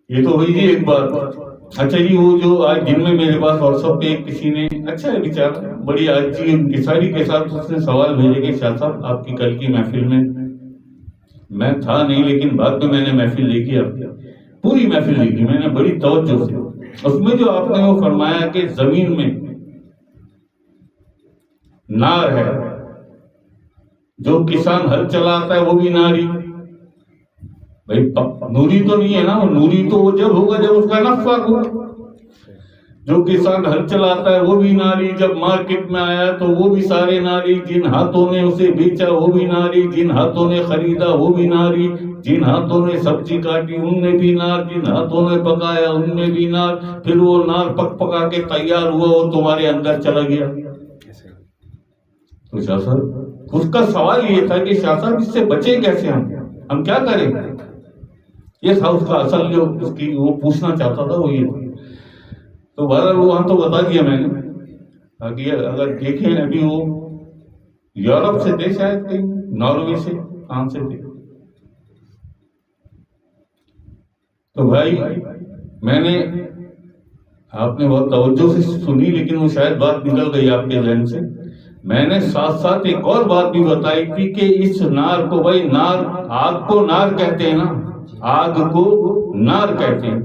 یہ تو ہوئی جی ایک بات. اچھا جی وہ جو آج دن میں میرے پاس واٹس ایپ پہ کسی نے, اچھا ہے بیچارہ, بڑی آجی انکساری کے ساتھ اس نے سوال بھیجے کہ شاہ صاحب آپ کی کل کی محفل میں تھا نہیں, لیکن بعد میں نے محفل دیکھی, آپ کی پوری محفل دیکھی میں نے بڑی توجہ سے. اس میں جو آپ نے وہ فرمایا کہ زمین میں نار ہے, جو کسان ہل چلاتا ہے وہ بھی ناری. بھائی نوری تو نہیں ہے نا, نوری تو وہ جب ہوگا جب اس کا نفع ہوگا. جو کسان ہل چلاتا ہے وہ بھی ناری, جب مارکیٹ میں آیا تو وہ بھی سارے ناری, جن ہاتھوں نے اسے بیچا وہ بھی ناری, جن ہاتھوں نے خریدا وہ بھی ناری, جن ہاتھوں نے سبزی کاٹی ان میں بھی نار, جن ہاتھوں نے پکایا ان میں بھی نار. پھر وہ نار پکا کے تیار ہوا, وہ تمہارے اندر چلا گیا. تو شاہ صاحب اس کا سوال یہ تھا کہ شاہ صاحب اس سے بچے کیسے, ہم کیا کریں. یہ تھا اس کا اصل جو اس کی وہ پوچھنا چاہتا تھا وہ یہ تھا. تو بہرحال وہاں تو بتا دیا میں نے, تاکہ اگر دیکھیں ابھی وہ یورپ سے تھے شاید, کہیں ناروے سے, کہاں سے تھے. تو بھائی میں نے, آپ نے بہت توجہ سے سنی لیکن وہ شاید بات نکل گئی آپ کے ذہن سے. میں نے ساتھ ساتھ ایک اور بات بھی بتائی تھی کہ اس نار کو, بھائی نار, آگ کو نار کہتے ہیں نا, آگ کو نار کہتے ہیں.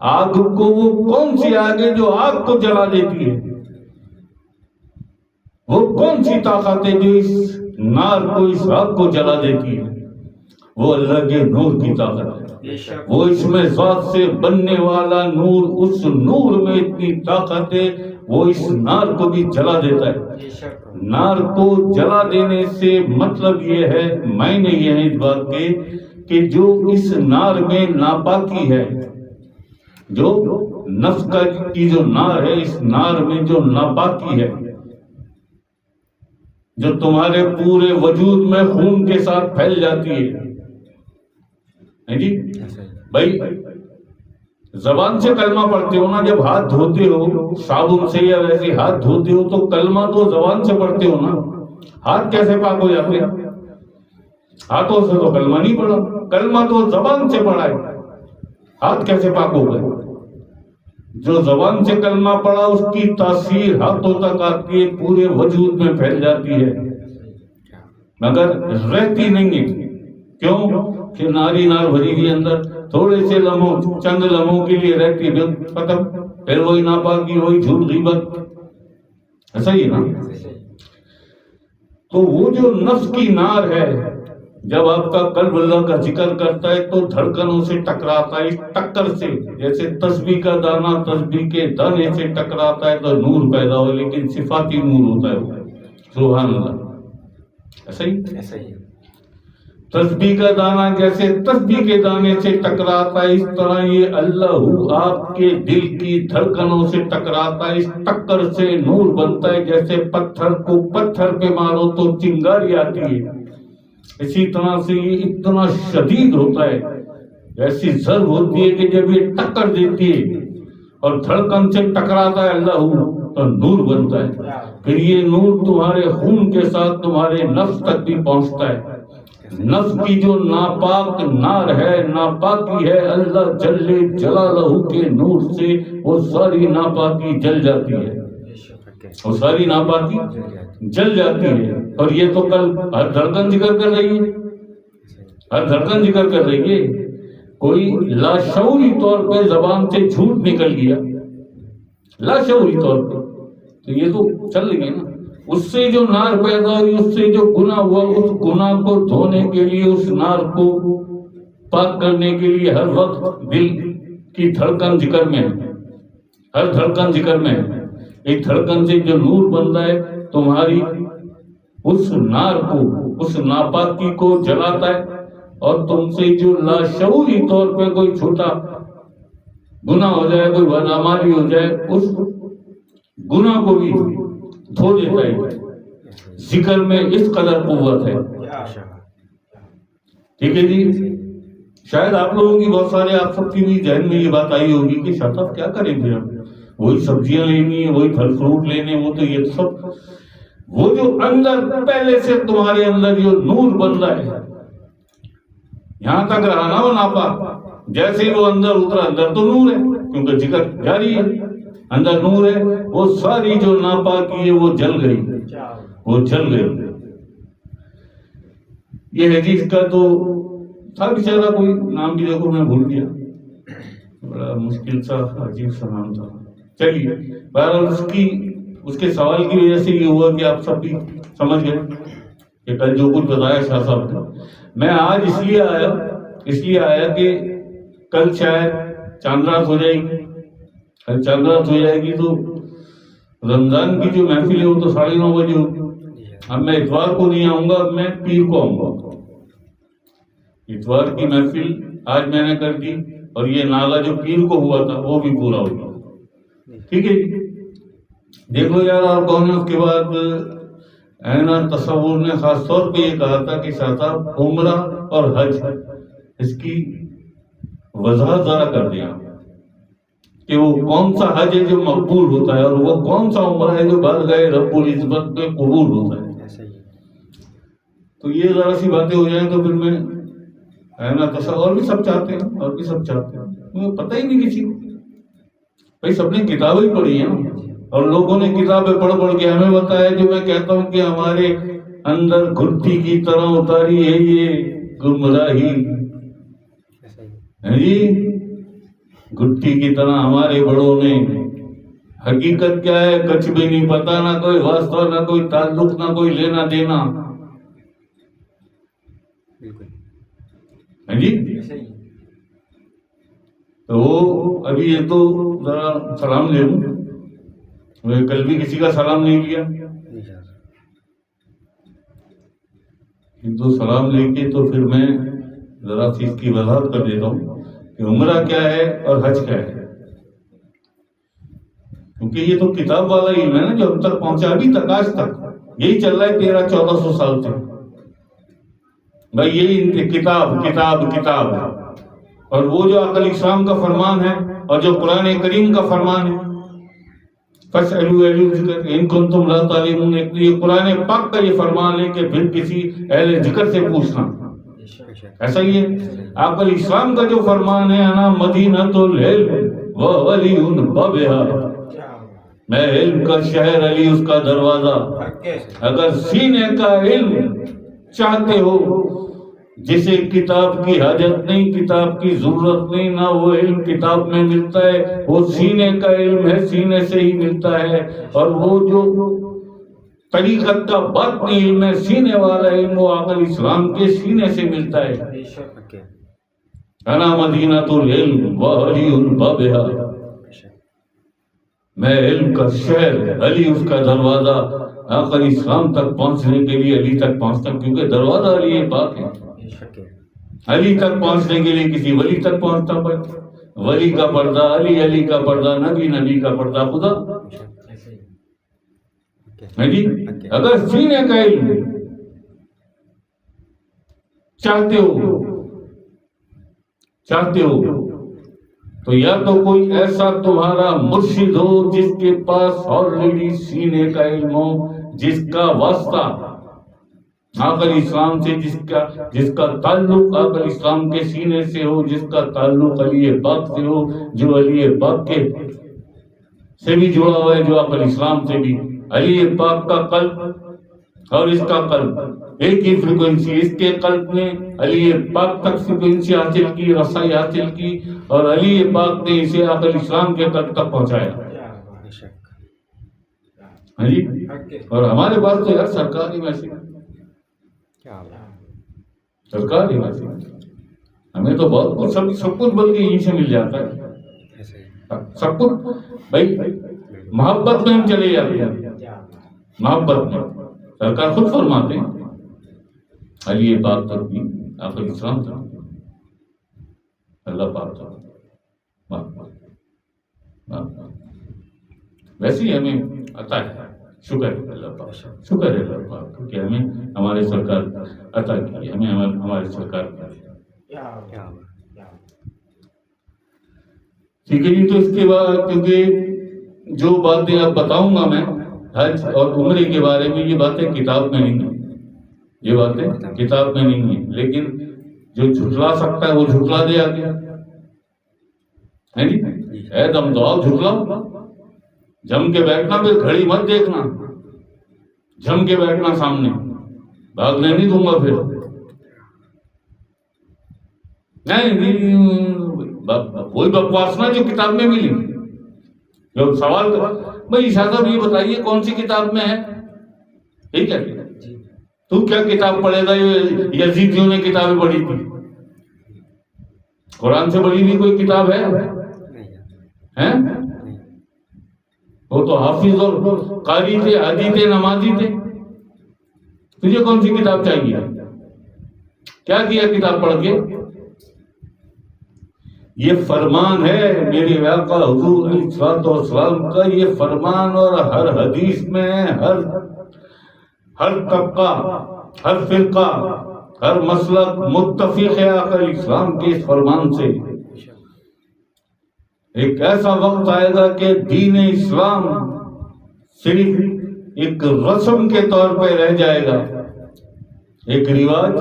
آگ کو وہ کون سی آگ ہے جو آگ کو جلا دیتی ہے, وہ کون سی طاقت ہے جو اس نار کو, اس آگ کو جلا دیتی ہے. وہ اللہ کے نور کی طاقت ہے. وہ اس میں ذات سے بننے والا نور, اس نور میں اتنی طاقت ہے وہ اس نار کو بھی جلا دیتا ہے. نار کو جلا دینے سے مطلب یہ ہے, معنی یہ ہے اس بات کے کہ جو اس نار میں ناپاکی ہے, جو نفس کی جو نار ہے, اس نار میں جو ناپاکی ہے, جو تمہارے پورے وجود میں خون کے ساتھ پھیل جاتی ہے جی. بھائی زبان سے کلمہ پڑھتے ہو نا, جب ہاتھ دھوتے ہو صابن سے یا ویسے ہاتھ دھوتے ہو تو کلمہ تو زبان سے پڑھتے ہو نا. ہاتھ کیسے پاک ہو جاتے ہیں؟ ہاتھوں سے تو کلمہ نہیں پڑھا, کلمہ تو زبان سے پڑھا ہے, ہاتھ کیسے پاک ہو گئے؟ جو زبان سے کلمہ پڑھا اس کی تاثیر ہاتھوں تک آتی ہے, پورے وجود میں پھیل جاتی ہے, مگر رہتی نہیں ہے. کیوں کہ ناری نار بھری ہوئی اندر, تھوڑے سے لمحوں, چند لمحوں کے لیے رہتی ہے, ختم, پھر وہی ناپاکی, وہی جھوٹ غیبت. ایسا ہی ہے نا. تو وہ جو نفس کی نار ہے, جب آپ کا قلب اللہ کا ذکر کرتا ہے تو دھڑکنوں سے ٹکراتا ہے, اس ٹکر سے, جیسے تسبیح کا دانہ تسبیح کے دانے سے ٹکراتا ہے تو نور پیدا ہو, لیکن صفاتی نور ہوتا ہے وہ. سبحان اللہ. ایسا ہی تسبیح کا دانہ جیسے تسبیح کے دانے سے ٹکراتا ہے, اس طرح یہ اللہ آپ کے دل کی دھڑکنوں سے ٹکراتا ہے, اس ٹکر سے نور بنتا ہے. جیسے پتھر کو پتھر پہ مارو تو چنگاری آتی ہے, اسی طرح سے یہ اتنا شدید ہوتا ہے, ایسی ضرب ہوتی ہے کہ جب یہ ٹکر دیتی ہے اور دھڑکن سے ٹکراتا ہے اللہ تو نور بنتا ہے. پھر یہ نور تمہارے خون کے ساتھ تمہارے نفس تک بھی پہنچتا ہے. نفس کی جو ناپاک نار ہے, ناپاکی ہے, اللہ جل جلالہ کے نور سے وہ ساری ناپاکی جل جاتی ہے, وہ ساری ناپاکی جل جاتی ہے. اور یہ تو کل ہر دھڑکن ذکر کر رہی ہے, ہر دھڑکن ذکر کر رہی ہے. کوئی لاشعوری طور پہ زبان سے جھوٹ نکل گیا, لاشعوری طور پہ, تو یہ تو چل رہی ہے نا. اس سے جو نار پیدا ہوئی, اس سے جو گناہ ہوا, اس گناہ کو دھونے کے لیے, اس نار کو پاک کرنے کے لیے ہر وقت دل کی دھڑکن ذکر میں ہے, ہر دھڑکن ذکر میں ہے. ایک دھڑکن سے جو نور بنتا ہے تمہاری اس نار کو, اس ناپاکی کو جلاتا ہے, اور تم سے جو لاشعوری طور پہ کوئی چھوٹا گناہ ہو جائے, کوئی بدعمالی ہو جائے, اس گناہ کو بھی دھو دیتا ہے. ذکر میں اس قدر قوت ہے. ٹھیک ہے جی. شاید آپ لوگوں کی بہت سارے, آپ سب کی بھی ذہن میں یہ بات آئی ہوگی کہ شاہ صاحب کیا کریں پھر ہم, وہی سبزیاں لینی ہے, وہی پھل فروٹ لینے, وہ تو یہ سب, وہ جو اندر پہلے سے تمہارے اندر جو نور بن رہا ہے, یہاں تک رہا نا وہ ناپاک, جیسے ہی وہ اندر اترا، اندر تو نور ہے کیونکہ ذکر جاری ہے، اندر نور ہے، وہ ساری جو ناپاکی ہے وہ جل گئی، وہ جل گئی۔ یہ حدیث کا تو تھا بیچارہ، کوئی نام بھی دیکھو میں بھول گیا، بڑا مشکل سا عجیب سا نام تھا۔ چلیے بہرحال اس کے سوال کی وجہ سے یہ ہوا کہ آپ سب بھی سمجھ گئے کہ کل جو کچھ بتایا شاہ صاحب نے۔ میں آج اس لیے آیا کہ کل شاید چاند رات ہو جائے گی، کل چاند رات ہو جائے گی تو رمضان کی جو محفل ہے وہ تو 9:30 بجے ہوگی۔ اب میں اتوار کو نہیں آؤں گا، اب میں پیر کو آؤں گا۔ اتوار کی محفل آج میں نے کر دی اور یہ ناغہ جو پیر کو ہوا تھا وہ بھی پورا ہو گیا، ٹھیک ہے جی۔ دیکھ لو یار، اور کون ہے اس کے بعد اینا تصور نے خاص طور پہ یہ کہا تھا کہ شاہ صاحب عمرہ اور حج، اس کی وضاحت ذرا کر دیا کہ وہ کون سا حج ہے جو مقبول ہوتا ہے اور وہ کون سا عمرہ ہے جو بارگاہ رب العزت میں قبول ہوتا ہے۔ تو یہ ذرا سی باتیں ہو جائیں تو پھر میں اینا تصور، اور بھی سب چاہتے ہیں، اور بھی سب چاہتے ہیں، مجھے پتہ ہی نہیں کسی کو، بھائی سب نے کتابیں پڑھی ہیں اور لوگوں نے کتابیں پڑھ کے ہمیں بتایا، جو میں کہتا ہوں کہ ہمارے اندر گھٹی کی طرح اتاری ہے یہ گمراہی، جی گھٹی کی طرح ہمارے بڑوں نے۔ حقیقت کیا ہے کچھ بھی نہیں پتا، نہ کوئی واسطہ، نہ کوئی تعلق، نہ کوئی لینا دینا، جی۔ تو ابھی یہ تو ذرا سلام لے لوں، میں کل بھی کسی کا سلام نہیں لیا، تو سلام لے کے تو پھر میں ذرا سی اس کی وضاحت کر دیتا ہوں کہ عمرہ کیا ہے اور حج کیا ہے، کیونکہ یہ تو کتاب والا علم ہے نا جو ہم تک پہنچا، ابھی تک آج تک یہی چل رہا ہے 1300-1400 سال سے، بھائی یہی کتاب، اور وہ جو عقل اسلام کا فرمان ہے اور جو قرآن کریم کا فرمان ہے، فَاسْأَلُوا أَهْلَ الذِّكْرِ إِن كُنتُمْ لَا تَعْلَمُونَ، یہ قرآن پاک کا یہ فرمان ہے کہ پھر کسی اہل ذکر سے پوچھنا، ایسا ہی ہے۔ عقل اسلام کا جو فرمان ہے، انا مدینۃ العلم وولی بابھا، میں علم کا شہر، علی اس کا دروازہ۔ اگر سینے کا علم چاہتے ہو جسے کتاب کی حاجت نہیں، کتاب کی ضرورت نہیں، نہ وہ علم کتاب میں ملتا ہے، وہ سینے کا علم ہے، سینے سے ہی ملتا ہے، اور وہ جو طریقت کا باطنی علم ہے، سینے والا علم، وہ عقل اسلام کے سینے سے ملتا ہے۔ انا مدینۃ العلم وعلی بابھا، میں علم کا شہر، علی اس کا دروازہ۔ عقل اسلام تک پہنچنے کے لیے علی تک پہنچتا، کیونکہ دروازہ علی پاک ہے، علی تک پہنچنے کے لیے کسی ولی تک پہنچتا پڑتا، ولی کا پردہ علی، علی کا پردہ نبی، نبی کا پردہ خدا، جی۔ اگر سینے کا علم چاہتے ہو تو یا تو کوئی ایسا تمہارا مرشد ہو جس کے پاس آلریڈی سینے کا علم ہو، جس کا واسطہ عقل اسلام سے، جس کا تعلق عقل اسلام کے سینے سے ہو، جس کا تعلق علی پاک سے ہو، جو علی پاک کے سے بھی جڑا ہوا ہے، جو عقل اسلام سے بھی۔ علی پاک کا قلب اور اس کا قلب ایک ہی فریکوینسی، اس کے قلب نے علی پاک تک فریکوینسی حاصل کی، رسائی حاصل کی، اور علی پاک نے اسے عقل اسلام کے قلب تک پہنچایا، ہاں جی۔ اور ہمارے پاس تو یار سرکاری میسج، سرکاری میسج، ہمیں تو بہت کچھ، سب کچھ بلکہ یہیں سے مل جاتا ہے، سب کچھ۔ بھائی محبت میں ہم چلے جاتے ہیں، محبت میں سرکار خود فرماتے ہیں علی پاک تک بھی عقل اسلام تک، اللہ پاک تک۔ ویسے ہی ہمیں عطا ہے، شکر ہے اللہ پاک، شکر ہے اللہ پاک کہ ہمیں ہمارے سرکار عطا کی، ہمیں ہمارے سرکار کی۔ ٹھیک ہے جی۔ تو اس کے بعد کیونکہ جو باتیں اب بتاؤں گا میں حج اور عمرے کے بارے میں، یہ باتیں کتاب میں نہیں ہیں، یہ باتیں کتاب میں نہیں ہیں، لیکن جو جھٹلا سکتا ہے وہ جھٹلا دے آگے، ہے جی، اے دم دو جھکلاؤ، جم کے بیٹھنا، پھر گھڑی مت دیکھنا، جم کے بیٹھنا سامنے، بھاگنے نہیں دوں گا پھر، نہیں وہی بکواس نا جو کتاب میں ملی. جو سوال بھائی شاہ صاحب یہ بتائیے کون سی کتاب میں ہے، ٹھیک ہے، تو کیا کتاب پڑھے گا؟ یزیدیوں نے کتابیں پڑھی تھی، قرآن سے بڑی بھی کوئی کتاب ہے؟ وہ تو حافظ اور قاری تھے، حاجی تھے، نمازی تھے. تجھے کون سی کتاب چاہیے؟ کیا کیا کتاب پڑھ کے؟ یہ فرمان ہے میرے آقا حضور علیہ الصلوۃ والسلام کا، یہ فرمان، اور ہر حدیث میں ہر طبقہ، ہر فرقہ، ہر مسلک متفق ہے آقا علیہ السلام کے اس فرمان سے. ایک ایسا وقت آئے گا کہ دین اسلام صرف ایک رسم کے طور پہ رہ جائے گا، ایک رواج،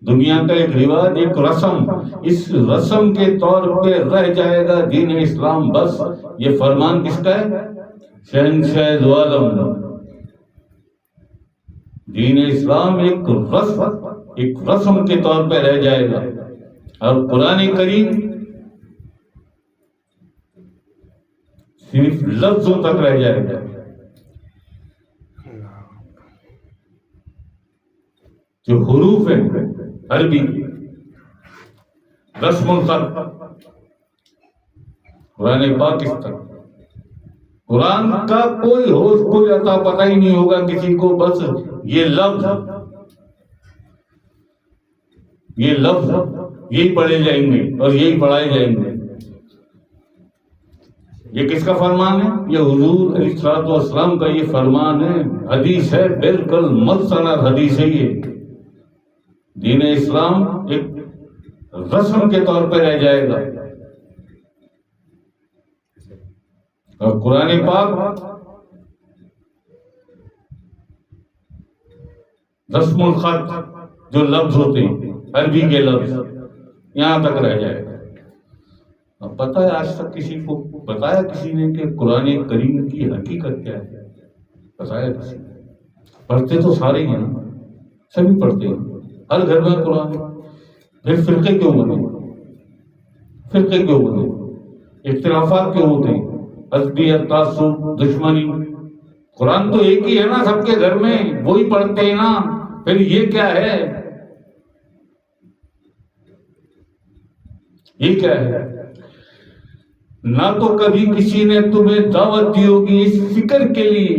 دنیا کا ایک رواج، ایک رسم، اس رسم کے طور پہ رہ جائے گا دین اسلام. بس یہ فرمان کس کا ہے؟ شہنشاہ دو عالم. دین اسلام ایک رسم کے طور پہ رہ جائے گا، اور قرآن کریم صرف لفظوں تک رہ جائے گا. جو حروف ہیں عربی، رسم الخط، قرآن پاک اس تک. قرآن کا کوئی ہوش کوئی عطا پتہ ہی نہیں ہوگا کسی کو، بس یہ لفظ یہی پڑھے جائیں گے اور یہی پڑھائے جائیں گے. یہ کس کا فرمان ہے؟ یہ حضور علیہ الصلوۃ والسلام کا یہ فرمان ہے، حدیث ہے، بالکل مستند حدیث ہے. یہ دین اسلام ایک رسم کے طور پہ رہ جائے گا، اور قرآن پاک رسم الخط جو لفظ ہوتے ہیں عربی کے لفظ، یہاں تک رہ جائے گا. اب پتہ ہے آج تک کسی کو بتایا کسی نے کہ قرآن کریم کی حقیقت کیا ہے؟ بتایا کسی نے؟ پڑھتے تو سارے ہی ہیں، سبھی پڑھتے ہیں، ہر گھر میں قرآن. پھر فرقے کیوں بنے؟ اختلافات کیوں ہوتے ہیں؟ عصبیت، تعصب، دشمنی. قرآن تو ایک ہی ہے نا سب کے گھر میں، وہی پڑھتے ہیں نا. پھر یہ کیا ہے؟ یہ کیا ہے؟ نہ تو کبھی کسی نے تمہیں دعوت دی ہوگی اس فکر کے لیے،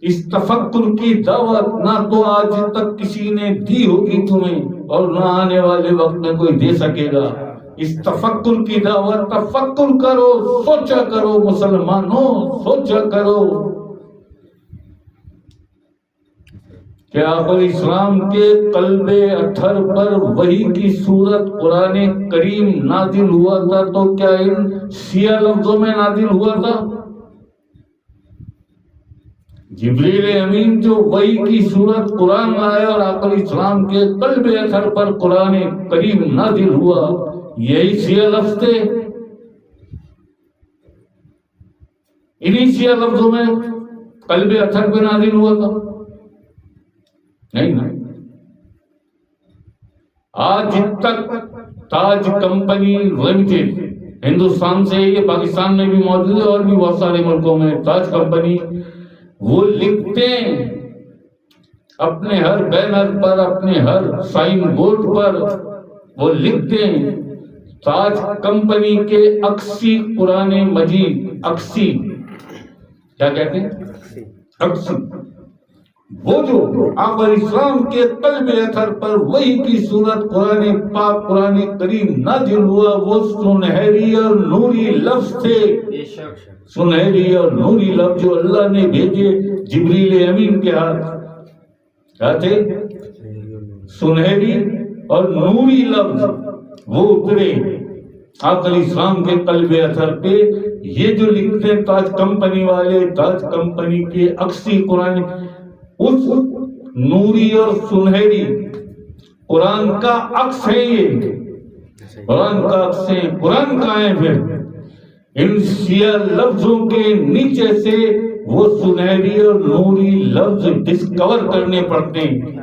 اس تفکر کی دعوت، نہ تو آج تک کسی نے دی ہوگی تمہیں، اور نہ آنے والے وقت میں کوئی دے سکے گا. اس تفکر کی دعوت، تفکر کرو، سوچا کرو مسلمانوں، سوچا کرو کہ آپ علیہ السلام کے قلب اطہر پر وحی کی صورت قرآن کریم نازل ہوا تھا تو کیا ان سیاہ لفظوں میں نازل ہوا تھا؟ جبریل امین جو وحی کی صورت قرآن لائے اور آپ علیہ السلام کے قلب اطہر پر قرآن کریم نازل ہوا، یہی سیاہ لفظ تھے. انہی سیاہ لفظوں میں قلب اطہر پہ نازل ہوا تھا؟ نہیں. آج تک تاج کمپنی لمیٹڈ ہندوستان سے، یہ پاکستان میں بھی موجود ہے اور بھی بہت سارے ملکوں میں، تاج کمپنی وہ لکھتے ہیں اپنے ہر بینر پر، اپنے ہر سائن بورڈ پر وہ لکھتے ہیں تاج کمپنی کے 80 قرآن مجید، 80 کیا کہتے ہیں؟ 80 وہ جو آپ علیہ السلام کے قلب اطہر پر وحی کی صورت قرآن پاک، قرآن کریم نازل ہوا، وہ سنہری اور نوری لفظ تھے. سنہری اور نوری لفظ جو اللہ نے بھیجے جبریل امین کے ہاتھ، کیا تھے؟ سنہری اور نوری لفظ وہ اترے آپ علیہ السلام کے قلب اطہر پہ. یہ جو لکھتے ہیں تاج کمپنی والے، تاج کمپنی کے 80 قرآن، اس نوری اور سنہری قرآن کا عکس ہے. قرآن کا عکس ہے، قرآن کا ہے۔ پھر ان سیاہ لفظوں کے نیچے سے وہ سنہری اور نوری لفظ ڈسکور کرنے پڑتے ہیں،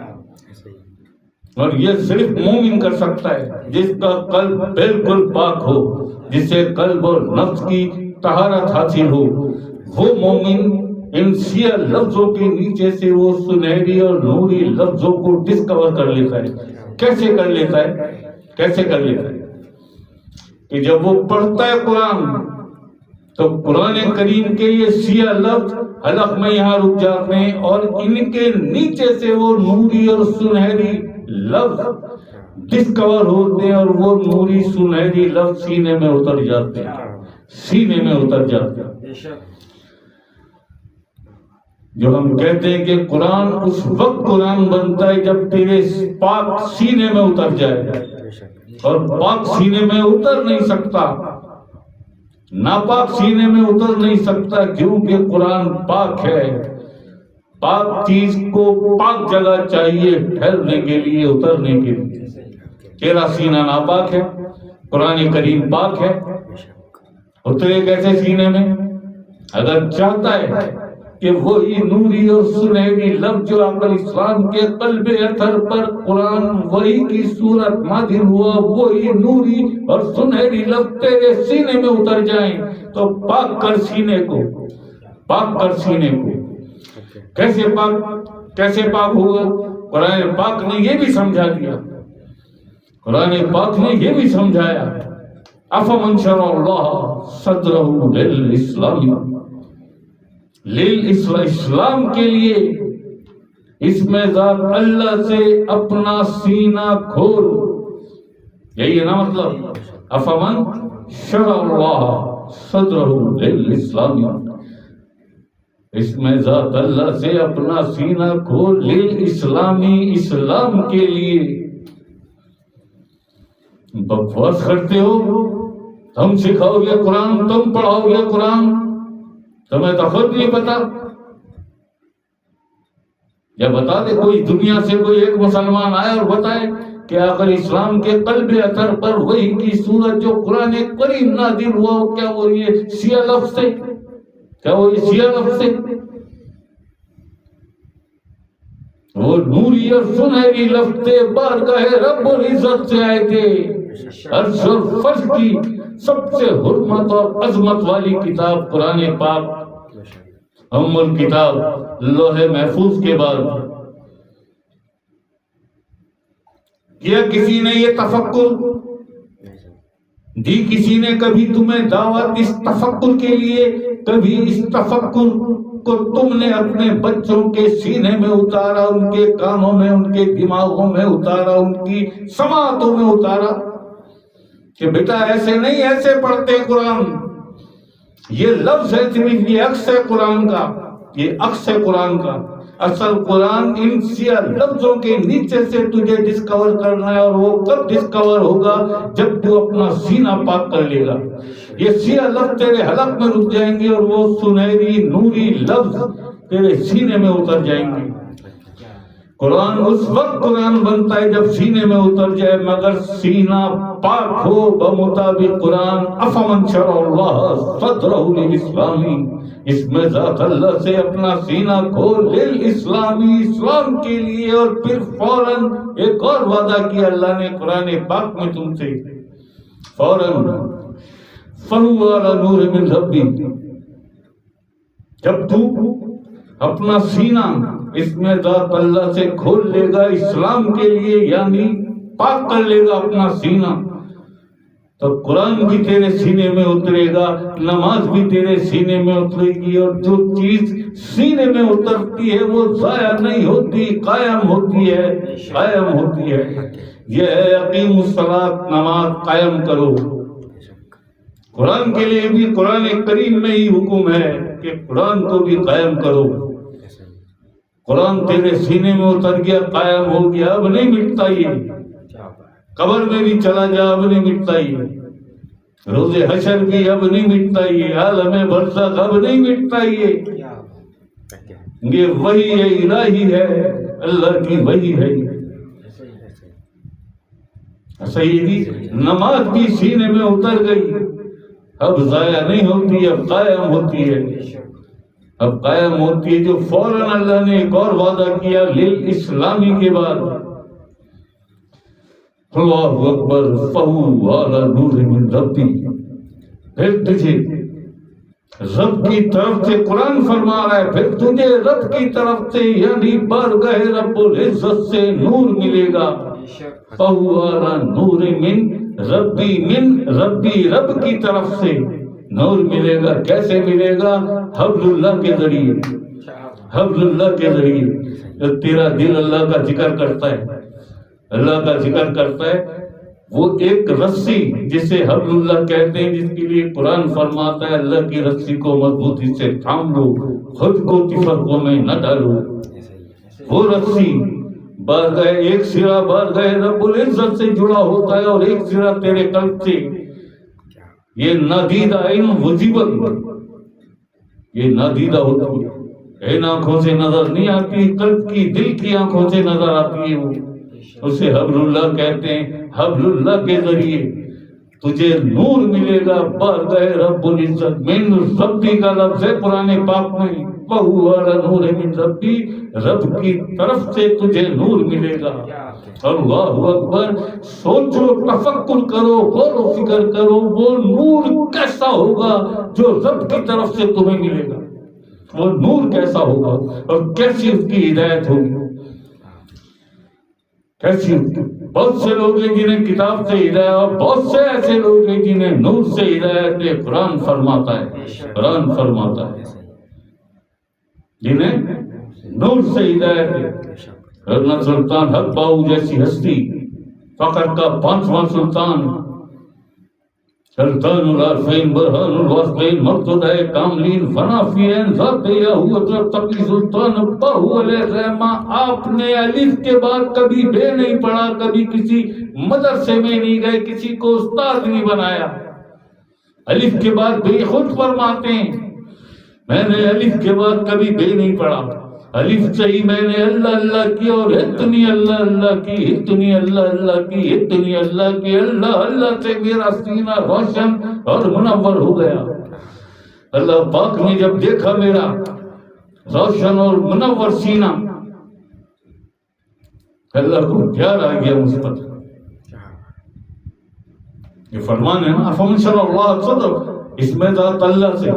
اور یہ صرف مومن کر سکتا ہے جس کا قلب بالکل پاک ہو، جسے قلب اور نفس کی طہارت حاصل ہو۔ وہ مومن ان سیاہ لفظوں کے نیچے سے وہ سنہری اور نوری لفظوں کو ڈسکور کر لیتا ہے۔ کیسے کر لیتا ہے؟ کیسے کر لیتا ہے کہ جب وہ پڑھتا ہے قرآن تو قرآن کریم کے یہ سیاہ لفظ حلق میں یہاں رک جاتے ہیں، اور ان کے نیچے سے وہ نوری اور سنہری لفظ ڈسکور ہوتے ہیں، اور وہ نوری سنہری لفظ سینے میں اتر جاتے ہیں، سینے میں اتر جاتے ہیں۔ جو ہم کہتے ہیں کہ قرآن اس وقت قرآن بنتا ہے جب تیرے پاک سینے میں اتر جائے، اور پاک سینے میں اتر نہیں سکتا، ناپاک سینے میں اتر نہیں سکتا، کیونکہ قرآن پاک ہے۔ پاک چیز کو پاک جگہ چاہیے ٹھہرنے کے لیے، اترنے کے لیے۔ تیرا سینہ ناپاک ہے، قرآن کریم پاک ہے، اترے کیسے سینے میں؟ اگر چاہتا ہے کہ وہی نوری اور سنہری لفظ جو عقل اسلام کے قلب اطہر پر قرآن وحی کی صورت نازل ہوا، وہی نوری اور سنہری لفظ تیرے سینے میں اتر جائیں، تو پاک کر سینے کو، پاک کر سینے کو۔ کیسے پاک ہوگا؟ قرآن پاک نے یہ بھی سمجھا دیا، قرآن پاک نے یہ بھی سمجھایا، افمن شرع اللہ صدرہ للاسلام، اسلام کے لیے، اس میں ذات اللہ سے اپنا سینہ کھول، یہی ہے نا مطلب، افمن شرع اللہ صدرہ للاسلام، اس میں ذات اللہ سے اپنا سینہ کھول، للاسلامی، اسلام کے لیے۔ بکواس کرتے ہو، تم سکھاؤ گے قرآن، تم پڑھاؤ گے قرآن، تمہیں تو خود نہیں پتا۔ یا بتا دے کوئی دنیا سے کوئی ایک مسلمان آئے اور بتائے کہ اگر اسلام کے قلب اطہر پر وحی کی صورت جو قرآن کریم نازل ہوا، کیا وہ یہ سیاہ لفظ سے، کیا وہ یہ سیاہ لفظ سے، وہ نوری اور سنہری لفظ بارگاہ رب العزت سے آئے تھے۔ عرش اور فرش کی سب سے حرمت اور عظمت والی کتاب قرآن پاک، ام الکتاب، لوح محفوظ کے بعد کیا کسی نے یہ تفکر دی؟ کسی نے کبھی تمہیں دعوت اس تفکر کے لیے؟ کبھی اس تفکر کو تم نے اپنے بچوں کے سینے میں اتارا، ان کے کانوں میں، ان کے دماغوں میں اتارا، ان کی سماعتوں میں اتارا کہ بیٹا ایسے نہیں، ایسے پڑھتے قرآن، یہ لفظ ہے صرف، یہ عکس ہے قرآن کا، یہ عکس ہے قرآن کا۔ اصل قرآن ان سیاہ لفظوں کے نیچے سے تجھے ڈسکور کرنا ہے، اور وہ کب ڈسکور ہوگا؟ جب تو اپنا سینہ پاک کر لے گا۔ یہ سیاہ لفظ تیرے حلق میں رک جائیں گے، اور وہ سنہری نوری لفظ تیرے سینے میں اتر جائیں گے۔ قرآن اس وقت قرآن بنتا ہے جب سینے میں اتر جائے، مگر سینہ پاک ہو بمطابق قرآن۔ افمن شرع اللہ صدرہ للاسلامی، اس میں ذات اللہ سے اپنا سینہ کھول، للاسلامی، اسلام کے لیے۔ اور پھر فوراً ایک اور وعدہ کیا اللہ نے قرآن پاک میں تم سے، فوراً فَهُوَ عَلَى نُورٍ مِّن رَبِّهِ، جب تو اپنا سینہ اس میں ذات اللہ سے کھول لے گا اسلام کے لیے، یعنی پاک کر لے گا اپنا سینہ، تو قرآن بھی تیرے سینے میں اترے گا، نماز بھی تیرے سینے میں اترے گی، اور جو چیز سینے میں اترتی ہے وہ ضائع نہیں ہوتی، قائم ہوتی ہے، قائم ہوتی ہے۔ یہ ہے اقیم الصلاۃ، نماز قائم کرو۔ قرآن کے لیے بھی قرآن کریم میں ہی حکم ہے کہ قرآن کو بھی قائم کرو۔ قرآن تیرے سینے میں اتر گیا، قائم ہو گیا، اب نہیں مٹتا یہ، قبر میں بھی چلا جا اب نہیں مٹتا یہ، روز حشر بھی اب نہیں مٹتا یہ، عالم برزخ اب نہیں مٹتا یہ وحی ہے، الہی ہے، اللہ کی وحی ہے۔ سیدی نماز بھی سینے میں اتر گئی، اب ضائع نہیں ہوتی، اب قائم ہوتی ہے، اب قائم ہوتی ہے، جو فوراً اللہ نے ایک اور وعدہ کیا للاسلامی کے بعد، اللہ اکبر فہو علی نور من ربی، پھر تجھے رب کی طرف سے قرآن فرما رہا ہے، پھر تجھے رب کی طرف سے یعنی بارگاہ رب العزت سے نور ملے گا، فہو علی نور من ربی، من ربی رب کی طرف سے نور ملے گا۔ کیسے ملے گا؟ حبل اللہ کے ذریعے، حبل اللہ کے ذریعے۔ تیرا دل اللہ کا ذکر کرتا ہے، اللہ کا ذکر کرتا ہے، وہ ایک رسی جسے حبل اللہ کہتے ہیں، جس کے لیے قرآن فرماتا ہے اللہ کی رسی کو مضبوطی سے تھام لو، خود کو تفرقوں میں نہ ڈالو۔ وہ رسی بارگاہ، ایک سرا بارگاہ رب العزت سے جڑا ہوتا ہے اور ایک سرا تیرے قلب سے۔ یہ نادیدہ علم وجیبت، یہ نادیدہ ہوتی ہے، ان آنکھوں سے نظر نہیں آتی، قلب کی دل کی آنکھوں سے نظر آتی ہے، وہ اسے حبل اللہ کہتے ہیں۔ حبل اللہ کے ذریعے تجھے نور ملے گا بارگاہ رب العزت۔ من ربی کا لفظ ہے قرآن پاک میں، وَهُوَ عَلَى نُورٍ مِّن رَبِّ، رب کی طرف سے تجھے نور ملے گا۔ اللہ اکبر، سوچو، تفکر کرو، غور و فکر کرو، وہ نور کیسا ہوگا جو رب کی طرف سے تمہیں ملے گا، وہ نور کیسا ہوگا اور کیسی اس کی ہدایت ہوگی، کیسی۔ بہت سے لوگ ہیں جنہیں کتاب سے ہدایت، اور بہت سے ایسے لوگ ہیں جنہیں نور سے ہدایت ہے۔ قرآن فرماتا ہے، قرآن فرماتا ہے جنہیں نور سے ہدایت ہے۔ حضرت سلطان حق باؤ جیسی ہستی، فقر کا 5واں سلطان، سلطان العارفین برہان الواسطین مرتضی کاملین فنافین ذات یاہوت تقی سلطان باہو علیہ الرحمہ، آپ نے الف کے بعد کبھی بے نہیں پڑھا، کبھی کسی مدرسے میں نہیں گئے، کسی کو استاد نہیں بنایا۔ الف کے بعد بے خود فرماتے ہیں میں نے الف کے بعد کبھی بے نہیں پڑھا، الف سے ہی میں نے اللہ اللہ کی اور اتنی اللہ اللہ کی، اتنی اللہ اللہ کی، اتنی اللہ کی، اللہ اللہ سے میرا سینہ روشن اور منور ہو گیا۔ اللہ پاک نے جب دیکھا میرا روشن اور منور سینہ، اللہ کو پیار آ گیا مجھ پر۔ یہ فرمان ہے نا، فمن شرح اللہ صدر، اس میں ذات اللہ سے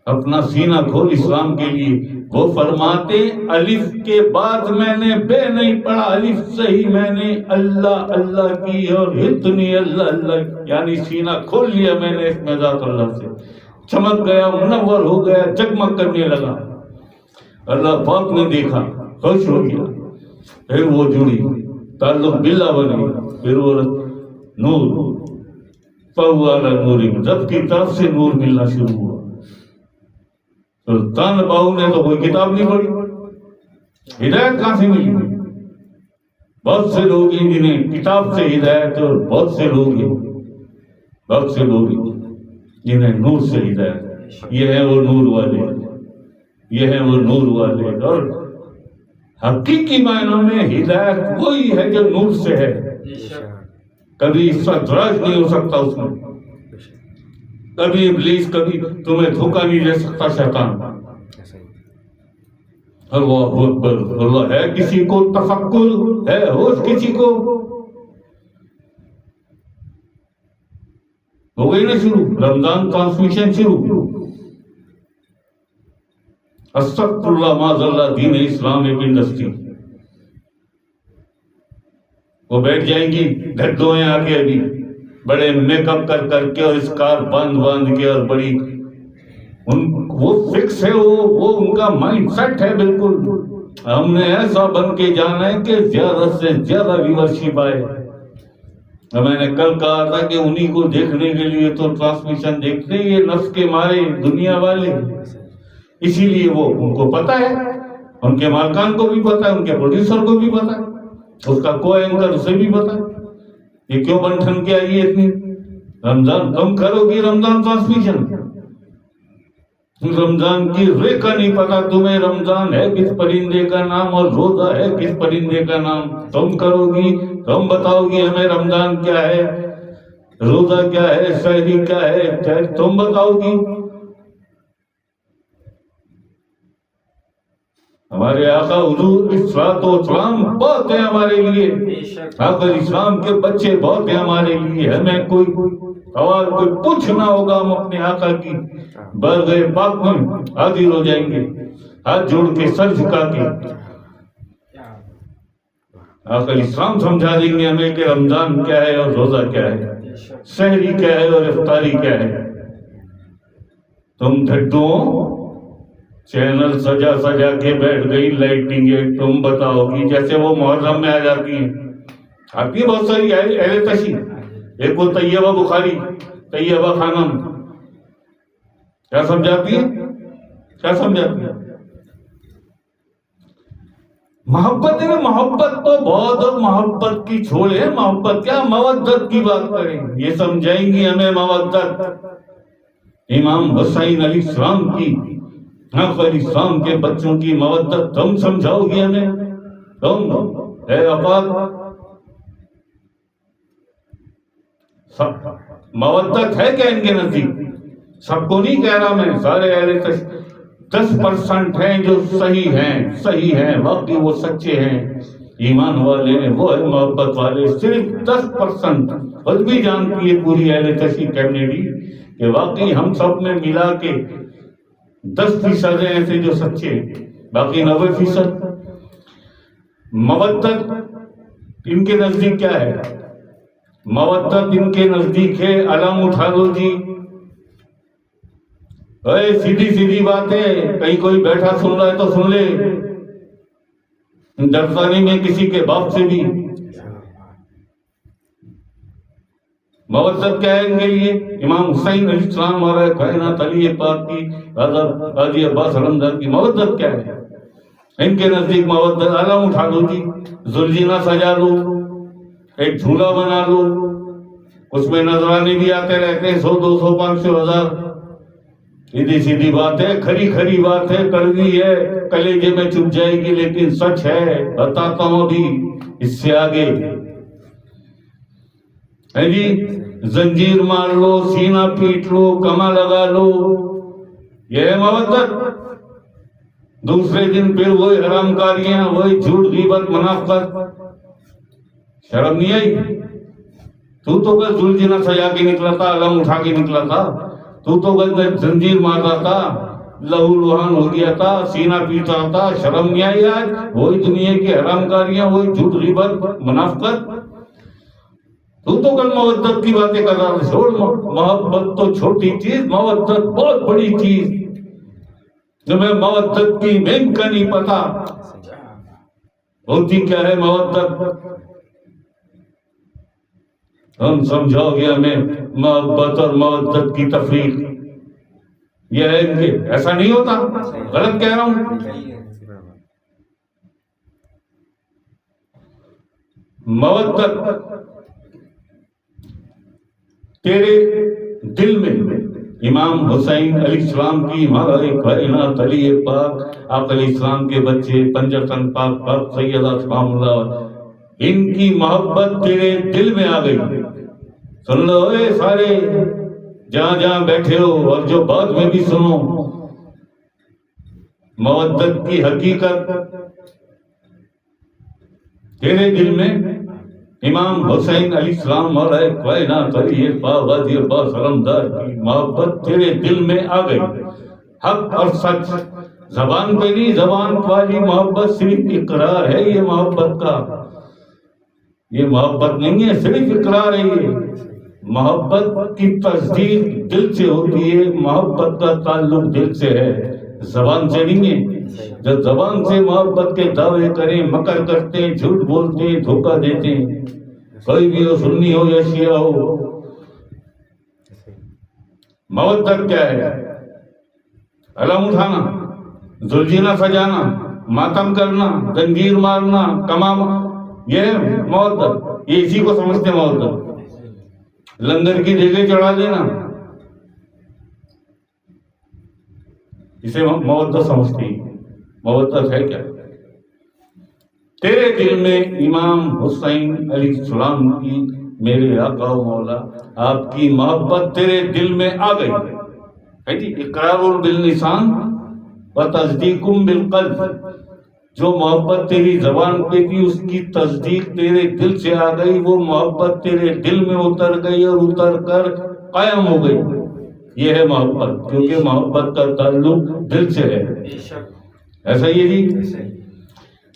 اپنا سینہ کھول اسلام کے لیے۔ وہ فرماتے الف کے بعد میں نے بے نہیں پڑھا، الف سے ہی میں نے اللہ اللہ کی اور اتنی اللہ اللہ، یعنی سینہ کھول لیا میں نے اس میں ذات اللہ سے، چمک گیا، منور ہو گیا، جگمگ کرنے لگا۔ اللہ پاک نے دیکھا، خوش ہو گیا، پھر وہ جڑی، تعلق باللہ بنے، پھر وہ نور، فَهُوَ عَلَى نُورٍ، رب کی طرف سے نور ملنا شروع ہوا۔ سلطان باہو نے تو کوئی کتاب نہیں پڑھی، ہدایت کہاں سے ملی؟ بہت سے لوگ ہیں جنہیں کتاب سے ہدایت، اور بہت سے لوگ ہیں، بہت سے لوگ ہیں جنہیں نور سے ہدایت۔ یہ ہے وہ نور والے، یہ ہے وہ نور والے، اور حقیقی معنوں میں ہدایت وہی ہے جو نور سے ہے، کبھی اس کا دراج نہیں ہو سکتا اس میں، کبھی ابلیس کبھی تمہیں دھوکہ نہیں دے سکتا شیطان۔ اللہ اکبر، اللہ ہے کسی کو تفکر، ہے ہوش کسی کو؟ ہو گئی نا شروع، رمضان ٹرانسمیشن شروع۔ استغفر اللہ معاذ اللہ، دین اسلام ایک انڈسٹری، وہ بیٹھ جائیں گی گھٹوں آ کے ابھی بڑے میک اپ کر کے اور اسکار باندھ کے، اور بڑی وہ فکس ہے، وہ ان کا مائنڈ سیٹ ہے بالکل، ہم نے ایسا بن کے جانا ہے کہ زیادہ سے زیادہ ویورشپ آئے۔ میں نے کل کہا تھا کہ انہی کو دیکھنے کے لیے تو ٹرانسمیشن دیکھتے ہیں یہ نفس کے مارے دنیا والے، اسی لیے وہ ان کو پتا ہے، ان کے مالکان کو بھی پتا ہے، ان کے پروڈیوسر کو بھی پتا ہے، اس کا کو اینکر اسے بھی پتا ہے۔ یہ کیوں بن ٹھن کے آئی ہے اتنی؟ رمضان تم کرو گی رمضان ٹرانسمیشن، رمضان کی رے کا نہیں پتا تمہیں، رمضان ہے کس پرندے کا نام اور روزہ ہے کس پرندے کا نام، تم کرو گی تم بتاؤ گی ہمیں رمضان کیا ہے، روزہ کیا ہے، سحری کیا ہے، تم بتاؤ گی. ہمارے آقا حضور اسلام بہت ہے ہمارے لیے، آقا اسلام کے بچے بہت ہیں ہمارے لیے. ہمیں کوئی سوال کوئی پوچھنا ہوگا ہم اپنے آقا کی برگئے پاک میں حاضر ہو جائیں گے، ہاتھ جوڑ کے سر جھکا کے. آقا اسلام سمجھا دیں گے ہمیں کہ رمضان کیا ہے اور روزہ کیا ہے، سحری کیا ہے اور افطاری کیا ہے. تم ڈھڈوں چینل سجا سجا کے بیٹھ گئی لائٹنگیں، تم بتاؤ گی جیسے وہ محرم میں آ جاتی ہیں. آتی ہے بہت ساری اہل تشیع، ایک وہ طیبہ بخاری، طیبہ خانم، کیا سمجھاتی ہے، کیا سمجھاتی ہے؟ محبت ہے نا، محبت تو بہت، اور محبت کی چھوڑے، محبت کیا، مودت کی بات کریں. یہ سمجھائیں گی ہمیں مودت امام حسین علیہ السلام کی، آقا علیہ السلام کے بچوں کی مودت تم سمجھاؤ گی ہمیں. تم اے آقا مودت ہے کیا ان کے نزدیک؟ سب کو نہیں کہہ رہا میں، سارے اہل 10% ہیں جو صحیح ہیں، واقعی وہ سچے ہیں، ایمان والے ہیں، وہ ہے محبت والے. صرف 10% خود بھی جانتی ہے پوری اہل تشیع کمیونٹی کہ واقعی ہم سب میں ملا کے 10% ہیں ایسے جو سچے ہیں، باقی 90%. مودت ان کے نزدیک کیا ہے؟ مودت ان کے نزدیک ہے علم اٹھا لو جی، اے سیدھی باتیں، کہیں کوئی بیٹھا سن رہا ہے تو سن لے، ڈرتا نہیں میں کسی کے باپ سے بھی. مودت کیا ہے ان کے لیے؟ امام حسین علیہ السلام اور کائنات علی پاک کی حاجی عباس علمدار کی مودت کیا ہے؟ ان کے نزدیک مودت علم اٹھا لو جی، زلجینہ سجا لو، ایک جھولا بنا لو، اس میں نذرانے بھی آتے رہتے ہیں 100 200 500 1000. سیدھی بات ہے، کھری بات ہے، کڑوی ہے، کلیجے میں چپ جائے گی لیکن سچ ہے. بتاتا ہوں ابھی اس سے آگے ہے جی. زنجیر مار لو، سینہ پیٹ لو، کما لگا لو، یہ ہے مودت. دوسرے دن پھر وہی حرام کاریاں، وہی جھوٹ غیبت منافقت. شرم نہیں آئی؟ تو بس زلجینہ سجا کے نکلا تھا، علم اٹھا کے نکلا تھا، تو بس زنجیر مارتا تھا، لہو لوہان ہو گیا تھا، سینہ پیتا تھا. شرم نہیں آئی آج؟ وہی دنیا کی حرام کاریاں، وہی جھوٹ غیبت منافقت. تو کل مودت کی باتیں کر رہا تھا. چھوڑ، محبت تو چھوٹی چیز، مودت بہت بڑی چیز. تمہیں مودت کی مہم کا نہیں پتا ہوتی کیا ہے مودت. ہم سمجھاؤ گے ہمیں محبت اور مودت کی تفریق. یہ ہے ان کے، ایسا نہیں ہوتا، غلط کہہ رہا ہوں. مودت تیرے دل میں امام حسین علیہ السلام کی، ہمارے کائنات علی پاک، آپ علیہ السلام کے بچے پنجتن پاک سیدہ سلام اللہ، ان کی محبت تیرے دل میں آ گئی. سن لو اے سارے جہاں بیٹھے ہو، اور جو بعد میں بھی سنو، مودت کی حقیقت تیرے دل میں امام حسین علیہ السلام اور کائنات علی پاک غازی عباس علمدار کی محبت تیرے دل میں آ گئی. حق اور سچ زبان پہ نہیں، زبان والی محبت صرف اقرار ہے. یہ محبت کا، یہ محبت نہیں ہے، صرف اقرار ہے. یہ محبت کی تصدیق دل سے ہوتی ہے، محبت کا تعلق دل سے ہے، زبان سے نہیں ہے. جب زبان سے محبت کے دعوے کریں، مکر کرتے ہیں، جھوٹ بولتے ہیں، دھوکہ دیتے ہیں، کوئی بھی ہو، سنی ہو یا شیعہ ہو. مودت کیا ہے؟ علم اٹھانا، زلجینہ سجانا، ماتم کرنا، زنجیر مارنا، کمانا، یہ ہے مودت. یہ اسی کو سمجھتے ہیں مودت. لنگر کی جگہ چڑھا دینا، اسے مودت سمجھتے ہیں. مودت ہے کیا؟ تیرے دل میں امام حسین علیہ السلام کی، میرے آقا و مولا آپ کی محبت تیرے دل میں آ گئی ہے جی. اقرار باللسان و تصدیق بالقلب، جو محبت تیری زبان پہ تھی اس کی تصدیق تیرے دل سے آ گئی، وہ محبت تیرے دل میں اتر گئی اور اتر کر قائم ہو گئی. یہ ہے محبت، کیونکہ محبت کا تعلق دل سے ہے. ایسا یہ جی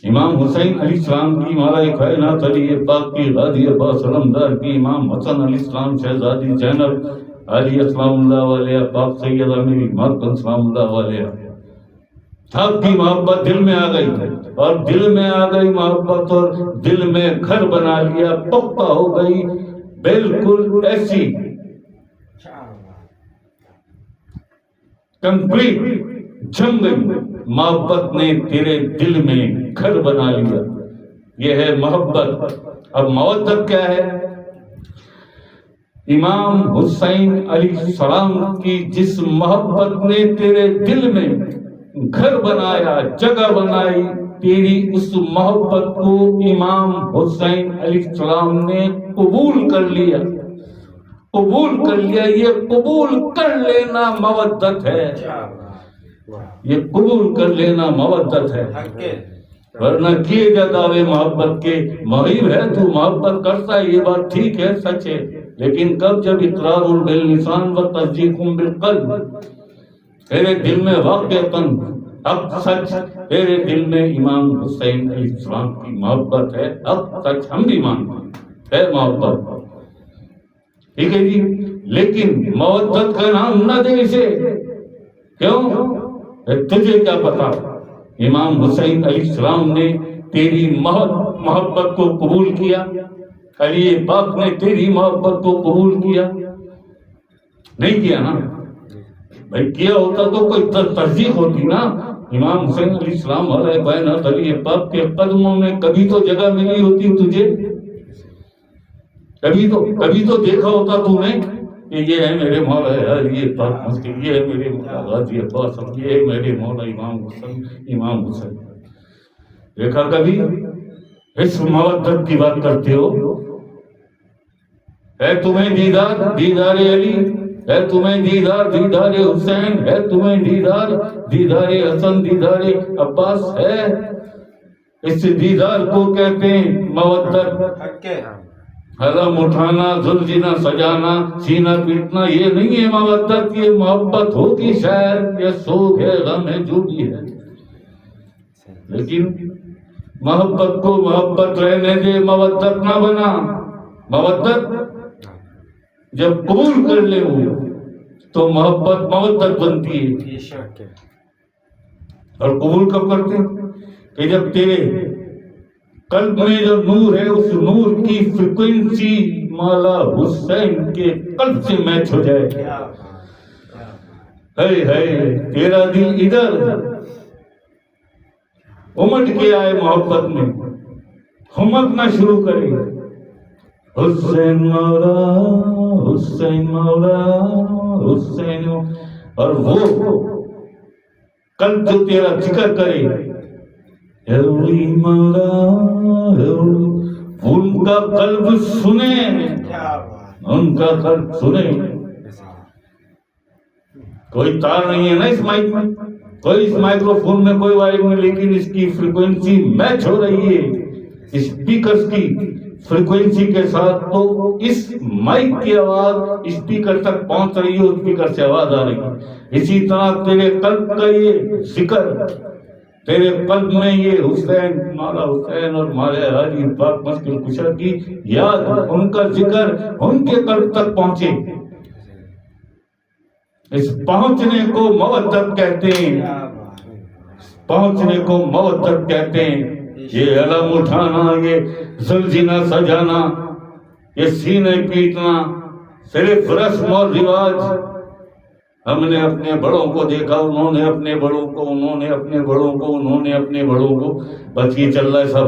امام حسین علیہ السلام کی مالا کائنات علی پاک کی غازی عباس علمدار کی، امام حسن علیہ السلام شہزادی زینب علی السلام اللہ علیہ، پاک سیدہ میری مارکن سلام اللہ علیہ، آپ کی محبت دل میں آ گئی، اور دل میں آ گئی محبت اور دل میں گھر بنا لیا، پختہ ہو گئی بالکل ایسی کمپلیٹ جم گئی. محبت نے تیرے دل میں گھر بنا لیا. یہ ہے محبت. اب مودت کیا ہے؟ امام حسین علیہ السلام کی جس محبت نے تیرے دل میں گھر بنایا، جگہ بنائی، تیری اس محبت کو امام حسین علیہ السلام نے قبول کر لیا. قبول کر لیا، یہ قبول کر لینا مودت ہے. یہ قبول کر لینا مودت ہے. ورنہ کیے جا دعوے محبت کے، محب ہے تو محبت کرتا ہے، یہ بات ٹھیک ہے، سچ ہے، لیکن کب؟ جب اقرار باللسان و تصدیق بالقلب، تیرے دل میں واقعتاً اب سچ، تیرے دل میں امام حسین علیہ السلام کی محبت ہے، اب سچ ہم بھی مانتے ہے محبت. ٹھیک ہے جی. لیکن مودت کا نام نہ دے اسے. کیوں؟ تجھے کیا پتا؟ امام حسین علیہ السلام نے تیری محبت کو قبول کیا، علی پاک نے تیری محبت کو قبول کیا؟ نہیں کیا نا بھائی. کیا ہوتا تو کوئی تصدیق ہوتی نا. امام حسین علیہ السلام علیہ بینات علی پاک کے قدموں میں کبھی تو جگہ ملی ہوتی تجھے، کبھی تو دیکھا ہوتا تو نے کہ یہ ہے میرے مولا علی پاک مسجد، یہ ہے میرے مولا غازی عباس، یہ ہے میرے مولا امام حسین. دیکھا کبھی؟ اس مودت کی بات کرتے ہو. ہے تمہیں دیدار علی، ہے تمہیں دیدار حسین، ہے تمہیں دیدار حسن، دیدار عباس ہے. اس دیدار کو کہتے ہیں مودت. حرم اٹھانا، زلزلہ سجانا، سینہ پیٹنا، یہ نہیں ہے مودت. یہ محبت ہوگی شاید، یہ سوگ ہے، غم ہے، جو بھی ہے. لیکن محبت کو محبت رہنے دے، مودت نہ بنا. مودت جب قبول کر لے وہ تو محبت مودت بنتی ہے. اور قبول کب کرتے ہیں؟ کہ جب تیرے قلب میں جو نور ہے، اس نور کی فریکوینسی مولا حسین کے قلب سے میچ ہو جائے. تیرا دل ادھر امٹ کے آئے محبت میں، ہمکنا شروع کرے. حسین مولا، حسین مولا، حسین. اور وہ قلب جو تیرا ذکر کرے، اولی مولا، ان کا قلب سنے، ان کا قلب سنے. کوئی تار نہیں ہے نا اس مائک میں، کوئی اس مائکرو فون میں کوئی وائر نہیں، لیکن اس کی فریکوینسی میچ ہو رہی ہے اسپیکرز کی فریکوینسی کے ساتھ. تو اس مائک کی آواز اسپیکر تک پہنچ رہی ہے، اسپیکر سے آواز آ رہی ہے. اسی طرح تیرے قلب کا یہ ذکر، تیرے قلب میں یہ حسین، مولا حسین اور مولا علی پاک مشکل کشا کی یاد، ان کا ذکر ان کے قلب تک پہنچے. اس پہنچنے کو مودت کہتے ہیں، پہنچنے کو مودت کہتے ہیں. یہ علم اٹھانا، یہ زلزلہ سجانا، یہ سینے پیٹنا صرف رسم اور رواج. ہم نے اپنے بڑوں کو دیکھا، انہوں نے اپنے بڑوں کو، انہوں نے اپنے بڑوں کو، انہوں نے اپنے بڑوں کو، بس یہ چل رہا ہے سب.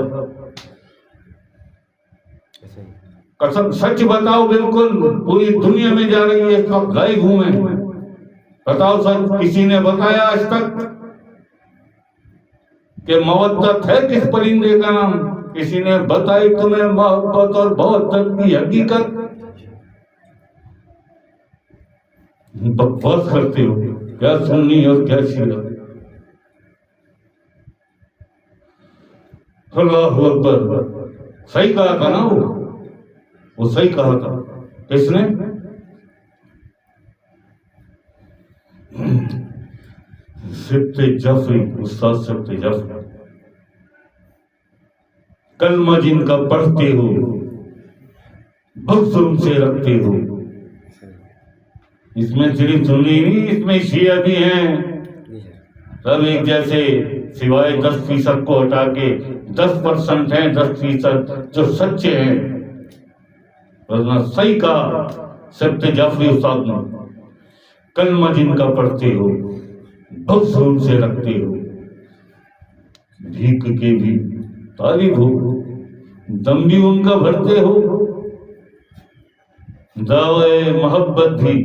قسم سچ بتاؤ، بالکل پوری دنیا میں جا رہی ہے اس وقت، غائب ہوں میں. بتاؤ سچ، کسی نے بتایا آج تک؟ کہ مودت ہے کس پرندے کا نام؟ کسی نے بتائی تمہیں محبت اور مودت کی حقیقت؟ بکواس کرتے ہو، کیا سنی اور کیا شیعہ. اللہ اکبر. صحیح کہا تھا نا وہ صحیح کہا تھا. کس نے؟ سبت جعفری، استاد سبت جعفری. کلمہ جن کا پڑھتے ہو بغض ان سے رکھتے ہو. اس میں صرف سنی نہیں، اس میں شیعہ بھی ہیں. سب ایک جیسے، سوائے 10% کو ہٹا کے 10% ہیں، 10% جو سچے ہیں. ورنہ صحیح کہا سبت جعفری استاد نے، کلمہ جن کا پڑھتے ہو بغض ان سے رکھتے ہو. بھیک کے بھی طالب ہو، دم بھی ان کا بھرتے ہو. دعوے محبت بھی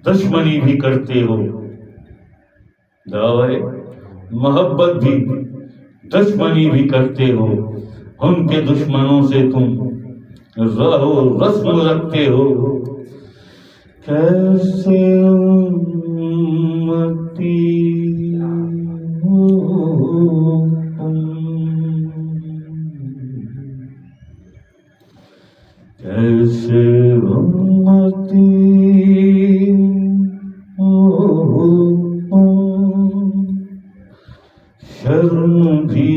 دشمنی بھی کرتے ہو. دعوے محبت بھی دشمنی بھی کرتے ہو. ان کے دشمنوں سے تم راہ و رسم رکھتے ہو. کیسے امتی ہو تم، کیسے امتی ہو تم، شرم بھی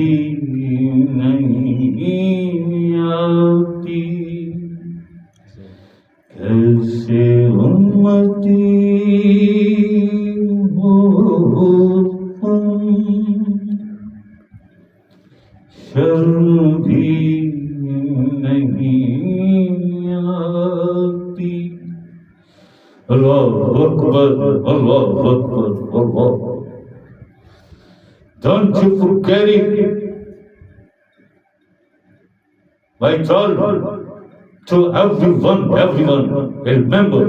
نہیں آتی. کیسے امتی ہو تم، شرم بھی نہیں آتی. اللہ اکبر، اللہ اکبر، اللہ. Don't you forget it. I told to everyone, remember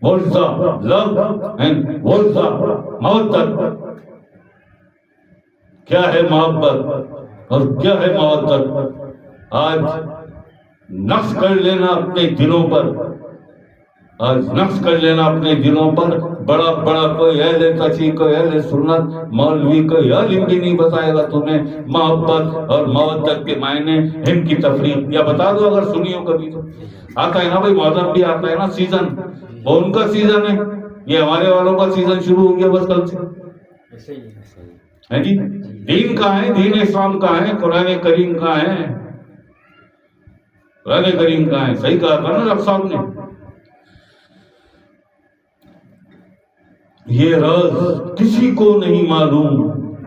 what's the love and what's the محبت. کیا ہے محبت اور کیا ہے محبت؟ آج نقش کر لینا اپنے دلوں پر، آج نقش کر لینا اپنے دلوں پر. بڑا بڑا کوئی اہل تشیع، کوئی اہل سنت، مولوی، کوئی عالم بھی نہیں بتائے گا تمہیں محبت اور مودت کے معنی، ان کی تفریق. یا بتا دو اگر سنی ہو کبھی تو. آتا ہے نا بھائی، محرم بھی آتا ہے نا سیزن، وہ ان کا سیزن ہے، یہ ہمارے والوں کا سیزن شروع ہو گیا بس کل سے. ہے جی، دین کہاں ہے؟ دین اسلام کہاں ہے؟ قرآن کریم کہاں ہے؟ قرآن کریم کہاں ہے؟ صحیح کہا تھا نا ڈاکٹر صاحب نے. یہ راز کسی کو نہیں معلوم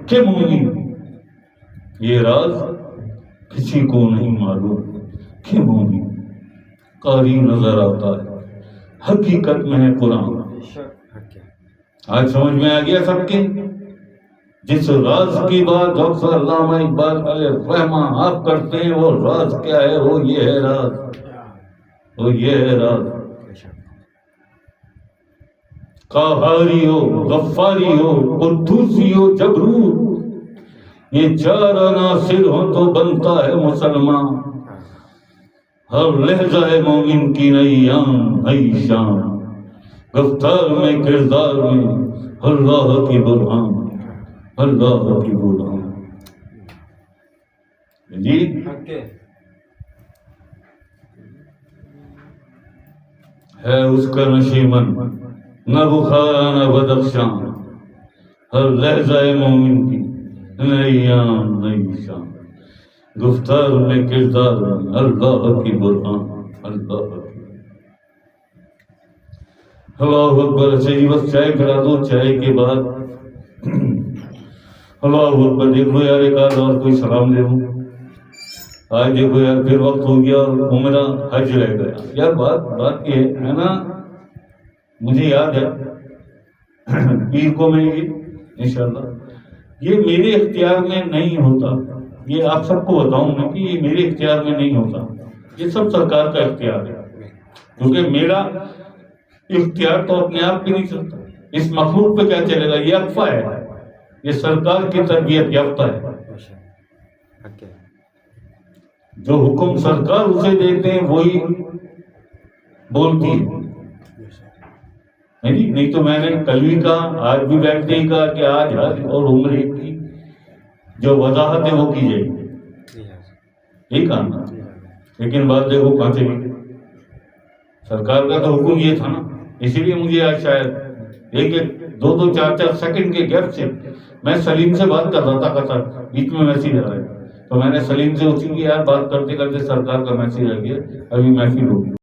کہ مومن، یہ راز کسی کو نہیں معلوم کہ مومن. قاری نظر آتا ہے، حقیقت میں ہے قرآن. آج سمجھ میں آ گیا سب کے؟ جس راز کی بات ڈاکٹر علامہ اقبال علیہ الرحمہ آپ کرتے ہیں، وہ راز کیا ہے؟ وہ یہ ہے راز، وہ یہ ہے راز. قہاری ہو، غفاری ہو، قدوسی ہو، جبروت، یہ چار عناصر ہوں تو بنتا ہے مسلمان. ہر لہجہ ہے مومن کی نئی آن نئی شان، گفتار میں کردار میں اللہ کی برہان، اللہ کی برہان. جی ہے اس کا نشیمن، نہ بخار نہ بدخشاں، ہر لہجہ مومن کی نئی آن نئی شان، گفتار میں کردار میں اللہ کی برہان، اللہ کی. اللہ اکبر. اچھا جی، بس چائے پلا دو، چائے کے بعد اللہ اکبر. دیکھو یار، ایک آدھ اور کوئی سلام دے دوں. آج دیکھو یار، پھر وقت ہو گیا اور عمرہ حج رہ گیا. یار بات یہ ہے نا، مجھے یاد ہے پیر کو میں یہ انشاءاللہ، یہ میرے اختیار میں نہیں ہوتا. یہ آپ سب کو بتاؤں میں کہ یہ میرے اختیار میں نہیں ہوتا، یہ سب سرکار کا اختیار ہے. کیونکہ میرا اختیار تو اپنے آپ بھی نہیں چلتا. اس مخلوق پہ کیا چلے گا؟ یہ اقفا ہے، یہ سرکار کی تربیت یافتہ ہے. جو حکم سرکار اسے دیتے ہیں وہی بولتی ہے. نہیں تو میں نے کل بھی کہا، آج بھی بیٹھتے ہی کہا کہ آج حج اور عمرے کی جو وضاحت ہے وہ کی جائے گی. یہی کہا نا. لیکن بات دیکھو کہاں چلی گئی. سرکار کا تو حکم یہ تھا نا. اسی لیے مجھے آج شاید ایک دو چار سیکنڈ کے گیپ سے میں سلیم سے بات کر رہا تھا قطر، بیچ میں میسیج آ رہا ہے، تو میں نے سلیم سے اسی کی یار بات کرتے کرتے سرکار کا میسیج آ گیا، ابھی محفل ہوگی.